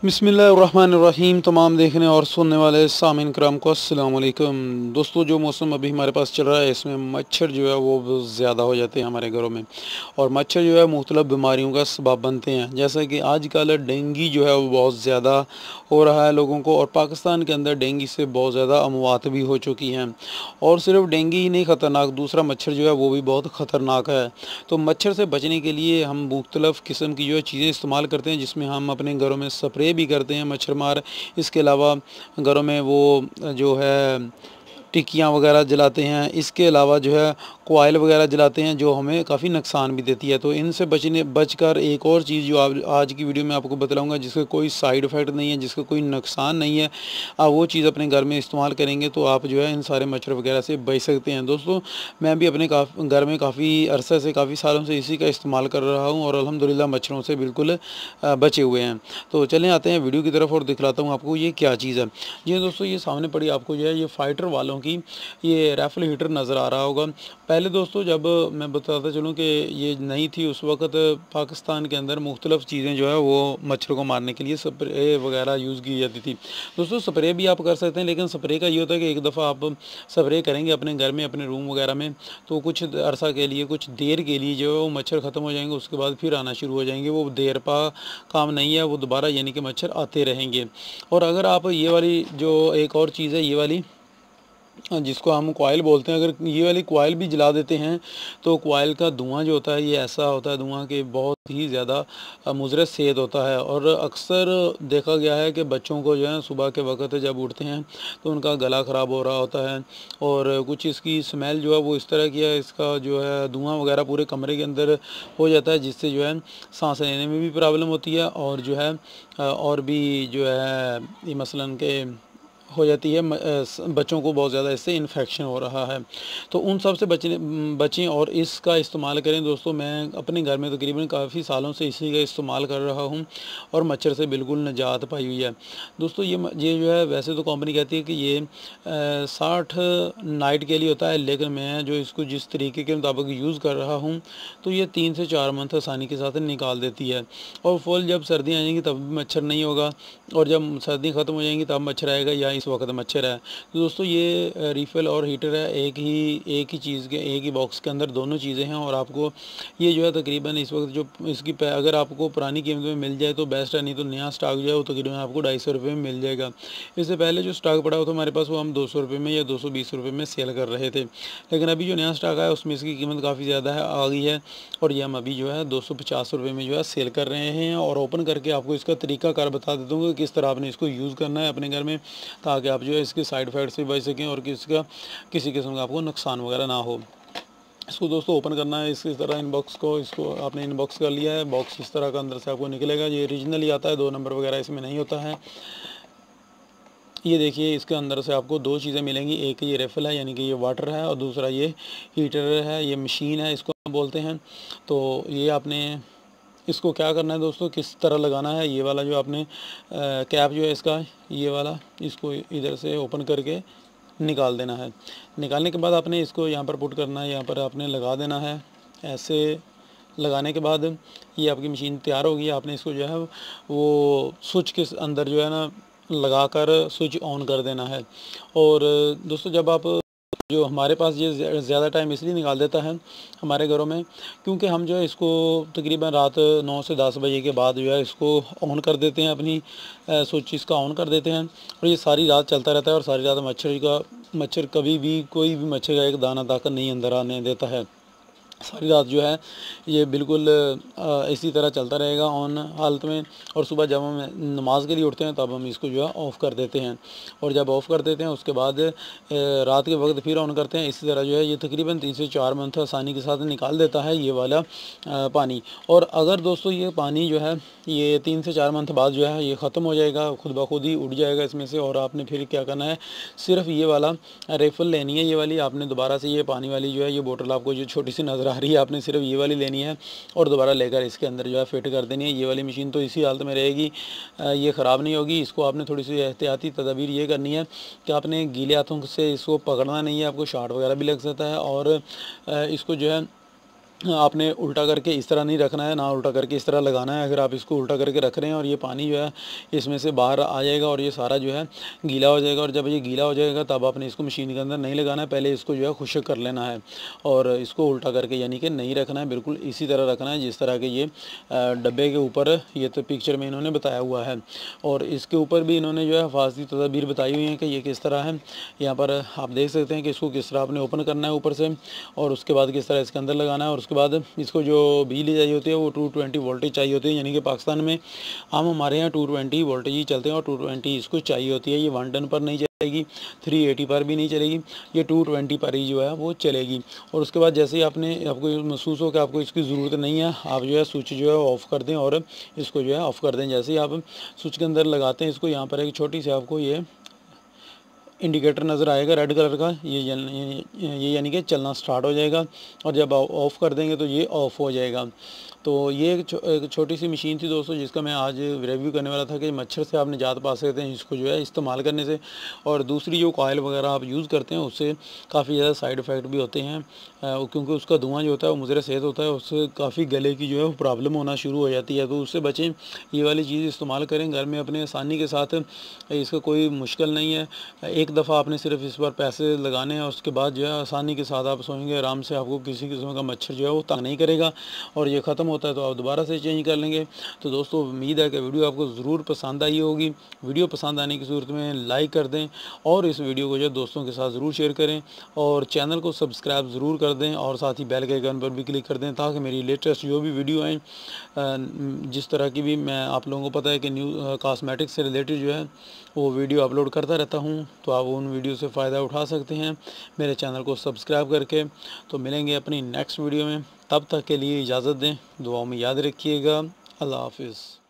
बिस्मिल्लाहिर्रहमानिर्रहीम। तमाम देखने और सुनने वाले सामीन कराम को अस्सलाम वालेकुम। दोस्तों, जो मौसम अभी हमारे पास चल रहा है इसमें मच्छर जो है वो बहुत ज़्यादा हो जाते हैं हमारे घरों में, और मच्छर जो है मुख्तलिफ़ बीमारियों का सबब बनते हैं। जैसा कि आजकल डेंगू जो है वो बहुत ज़्यादा हो रहा है लोगों को, और पाकिस्तान के अंदर डेंगू से बहुत ज़्यादा अमवात भी हो चुकी हैं। और सिर्फ डेंगू ही नहीं ख़तरनाक, दूसरा मच्छर जो है वो भी बहुत ख़तरनाक है। तो मच्छर से बचने के लिए हम मुख्तलिफ़ किस्म की जो है चीज़ें इस्तेमाल करते हैं, जिसमें हम अपने घरों में स्प्रे भी करते हैं मच्छर मार। इसके अलावा घरों में वो जो है टिक्कियाँ वगैरह जलाते हैं। इसके अलावा जो है कोयल वगैरह जलाते हैं, जो हमें काफ़ी नुकसान भी देती है। तो इनसे बचकर एक और चीज़ जो आज की वीडियो में आपको बतलाऊंगा, जिसका कोई साइड इफ़ेक्ट नहीं है, जिसका कोई नुकसान नहीं है, आप वो चीज़ अपने घर में इस्तेमाल करेंगे तो आप जो है इन सारे मच्छर वगैरह से बच सकते हैं। दोस्तों, मैं भी अपने घर में काफ़ी अरसे से, काफ़ी सालों से इसी का इस्तेमाल कर रहा हूँ, और अल्हम्दुलिल्लाह मच्छरों से बिल्कुल बचे हुए हैं। तो चलें आते हैं वीडियो की तरफ और दिखलाता हूँ आपको ये क्या चीज़ है। जी दोस्तों, ये सामने पड़ी आपको जो है ये फाइटर वालों की ये राइफल हीटर नज़र आ रहा होगा। पहले दोस्तों, जब मैं बताता चलूँ कि ये नहीं थी, उस वक़्त पाकिस्तान के अंदर मुख्तलिफ़ चीज़ें जो है वो मच्छर को मारने के लिए स्प्रे वगैरह यूज़ की जाती थी। दोस्तों, स्प्रे भी आप कर सकते हैं, लेकिन स्प्रे का ये होता है कि एक दफ़ा आप स्प्रे करेंगे अपने घर में, अपने रूम वगैरह में, तो कुछ अरसा के लिए, कुछ देर के लिए जो है वो मच्छर ख़त्म हो जाएंगे, उसके बाद फिर आना शुरू हो जाएंगे। वो देर पा काम नहीं है, वो दोबारा यानी कि मच्छर आते रहेंगे। और अगर आप ये वाली जो एक और चीज़ है, ये वाली जिसको हम कोयल बोलते हैं, अगर ये वाली कोयल भी जला देते हैं तो कोयल का धुआं जो होता है ये ऐसा होता है धुआं कि बहुत ही ज़्यादा मुज़र सेहत होता है। और अक्सर देखा गया है कि बच्चों को जो है सुबह के वक्त जब उठते हैं तो उनका गला ख़राब हो रहा होता है, और कुछ इसकी स्मेल जो है वो इस तरह की है, इसका जो है धुआं वगैरह पूरे कमरे के अंदर हो जाता है, जिससे जो है सांस लेने में भी प्रॉब्लम होती है, और जो है और भी जो है ये मसलन के हो जाती है, बच्चों को बहुत ज़्यादा इससे इन्फेक्शन हो रहा है। तो उन सब से बचें और इसका इस्तेमाल करें। दोस्तों, मैं अपने घर में तकरीबन काफ़ी सालों से इसी का इस्तेमाल कर रहा हूं, और मच्छर से बिल्कुल निजात पाई हुई है। दोस्तों, ये जो है वैसे तो कंपनी कहती है कि ये 60 नाइट के लिए होता है, लेकिन मैं जो इसको जिस तरीके के मुताबिक यूज़ कर रहा हूँ तो ये 3 से 4 मंथ आसानी के साथ निकाल देती है। और फुल जब सर्दी आएंगी तब भी मच्छर नहीं होगा, और जब सर्दी ख़त्म हो जाएंगी तब मच्छर आएगा, या इस वक्त मच्छर है। तो दोस्तों, ये रिफ़िल और हीटर है, एक ही चीज़ के, एक ही बॉक्स के अंदर दोनों चीज़ें हैं। और आपको ये जो है तकरीबन इस वक्त जो इसकी अगर आपको पुरानी कीमत में मिल जाए तो बेस्ट है, नहीं तो नया स्टॉक जो है वो तकरीबन आपको 250 रुपये में मिल जाएगा। इससे पहले जो स्टॉक पड़ा हुआ था हमारे पास, वो हम 200 रुपये में या 220 रुपये में सेल कर रहे थे, लेकिन अभी जो नया स्टॉक आया उसमें इसकी कीमत काफ़ी ज़्यादा है आ गई है, और ये हम अभी जो है 250 रुपये में जो है सेल कर रहे हैं। और ओपन करके आपको इसका तरीकाकार बता देता हूँ कि किस तरह आपने इसको यूज़ करना है अपने घर में, ताकि आप जो है इसके साइड इफ़ेक्ट से बच सकें और किसी किस्म का आपको नुकसान वगैरह ना हो। इसको दोस्तों ओपन करना है इस तरह, इनबॉक्स को, इसको आपने इनबॉक्स कर लिया है। बॉक्स इस तरह का अंदर से आपको निकलेगा, ये ओरिजिनली आता है, 2 नंबर वगैरह इसमें नहीं होता है। ये देखिए, इसके अंदर से आपको 2 चीज़ें मिलेंगी, एक ये रेफिल है यानी कि ये वाटर है, और दूसरा ये हीटर है, ये मशीन है इसको बोलते हैं। तो ये आपने इसको क्या करना है दोस्तों, किस तरह लगाना है, ये वाला जो आपने कैप जो है इसका, ये वाला, इसको इधर से ओपन करके निकाल देना है। निकालने के बाद आपने इसको यहाँ पर पुट करना है, यहाँ पर आपने लगा देना है। ऐसे लगाने के बाद ये आपकी मशीन तैयार होगी। आपने इसको जो है वो स्विच के अंदर जो है ना लगाकर स्विच ऑन कर देना है। और दोस्तों, जब आप जो हमारे पास ये ज़्यादा टाइम इसलिए निकाल देता है हमारे घरों में, क्योंकि हम जो है इसको तकरीबन रात 9 से 10 बजे के बाद जो है इसको ऑन कर देते हैं, अपनी स्विच इसका ऑन कर देते हैं, और ये सारी रात चलता रहता है। और सारी रात मच्छर कभी भी, कोई भी मच्छर का एक दाना ताकत नहीं अंदर आने देता है। सारी रात जो है ये बिल्कुल इसी तरह चलता रहेगा ऑन हालत में। और सुबह जब हम नमाज के लिए उठते हैं तब हम इसको जो है ऑफ़ कर देते हैं, और जब ऑफ़ कर देते हैं उसके बाद रात के वक्त फिर ऑन करते हैं। इसी तरह जो है ये तकरीबन 3 से 4 मंथ आसानी के साथ निकाल देता है ये वाला पानी। और अगर दोस्तों ये पानी जो है ये 3 से 4 मंथ बाद जो है ये ख़त्म हो जाएगा, खुद ब खुद ही उड़ जाएगा इसमें से, और आपने फिर क्या करना है, सिर्फ ये वाला रिफ़िल लेनी है। ये वाली आपने दोबारा से, ये पानी वाली जो है ये बोतल आपको जो छोटी सी नज़र आ रही है, आपने सिर्फ ये वाली लेनी है और दोबारा लेकर इसके अंदर जो है फिट कर देनी है। ये वाली मशीन तो इसी हालत में रहेगी, ये ख़राब नहीं होगी। इसको आपने थोड़ी सी एहतियाती तदबीर ये करनी है कि आपने गीले हाथों से इसको पकड़ना नहीं है, आपको शॉट वगैरह भी लग सकता है। और इसको जो है आपने उल्टा करके इस तरह नहीं रखना है, ना उल्टा करके इस तरह लगाना है। अगर आप इसको उल्टा करके रख रहे हैं और ये पानी जो है इसमें से बाहर आ जाएगा और ये सारा जो है गीला हो जाएगा, और जब ये गीला हो जाएगा तब आपने इसको मशीन के अंदर नहीं लगाना है, पहले इसको जो है खुश्क कर लेना है और इसको उल्टा करके यानी कि नहीं रखना है, बिल्कुल इसी तरह रखना है जिस तरह के ये डब्बे के ऊपर ये तो पिक्चर में इन्होंने बताया हुआ है। और इसके ऊपर भी इन्होंने जो है हिफाजती तदबीर बताई हुई हैं कि ये किस तरह है। यहाँ पर आप देख सकते हैं कि इसको किस तरह आपने ओपन करना है ऊपर से, और उसके बाद किस तरह इसके अंदर लगाना है, और उसके बाद इसको जो बिजली चाहिए होती है वो 220 वोल्टेज चाहिए होती है, यानी कि पाकिस्तान में हमारे यहाँ 220 वोल्टेज ही चलते हैं और 220 इसको चाहिए होती है। ये 1 टन पर नहीं चलेगी, 380 पर भी नहीं चलेगी, ये 220 पर ही जो है वो चलेगी। और उसके बाद जैसे ही आपको महसूस हो कि आपको इसकी ज़रूरत नहीं है, आप जो है स्विच जो है ऑफ़ कर दें और इसको जो है ऑफ़ कर दें। जैसे ही आप स्विच के अंदर लगाते हैं इसको, यहाँ पर एक छोटी सी आपको ये इंडिकेटर नज़र आएगा रेड कलर का, ये यानी कि चलना स्टार्ट हो जाएगा, और जब ऑफ़ कर देंगे तो ये ऑफ़ हो जाएगा। तो ये एक छोटी सी मशीन थी दोस्तों, जिसका मैं आज रिव्यू करने वाला था कि मच्छर से आप निजात पा सकते हैं इसको जो है इस्तेमाल करने से। और दूसरी जो कॉयल वगैरह आप यूज़ करते हैं उससे काफ़ी ज़्यादा साइड इफ़ेक्ट भी होते हैं, क्योंकि उसका धुआं जो होता है वो मुज़र सेहत होता है, उससे काफ़ी गले की जो है वो प्रॉब्लम होना शुरू हो जाती है, तो उससे बचें। ये वाली चीज़ इस्तेमाल करें घर में अपने आसानी के साथ, इसका कोई मुश्किल नहीं है। एक दफ़ा आपने सिर्फ इस पर पैसे लगाने हैं, उसके बाद जो है आसानी के साथ आप सोएंगे आराम से, आपको किसी किस्म का मच्छर जो है वो तंग नहीं करेगा, और ये ख़त्म होता है तो आप दोबारा से चेंज कर लेंगे। तो दोस्तों उम्मीद है कि वीडियो आपको ज़रूर पसंद आई होगी। वीडियो पसंद आने की सूरत में लाइक कर दें और इस वीडियो को जो है दोस्तों के साथ ज़रूर शेयर करें, और चैनल को सब्सक्राइब ज़रूर कर दें, और साथ ही बेल के आइकन पर भी क्लिक कर दें ताकि मेरी लेटेस्ट जो भी वीडियो आएँ, जिस तरह की भी, मैं आप लोगों को पता है कि न्यू कॉस्मेटिक्स से रिलेटेड जो है वो वीडियो अपलोड करता रहता हूँ, तो आप उन वीडियो से फ़ायदा उठा सकते हैं मेरे चैनल को सब्सक्राइब करके। तो मिलेंगे अपनी नेक्स्ट वीडियो में, तब तक के लिए इजाज़त दें, दुआओं में याद रखिएगा। अल्लाह हाफ़िज़।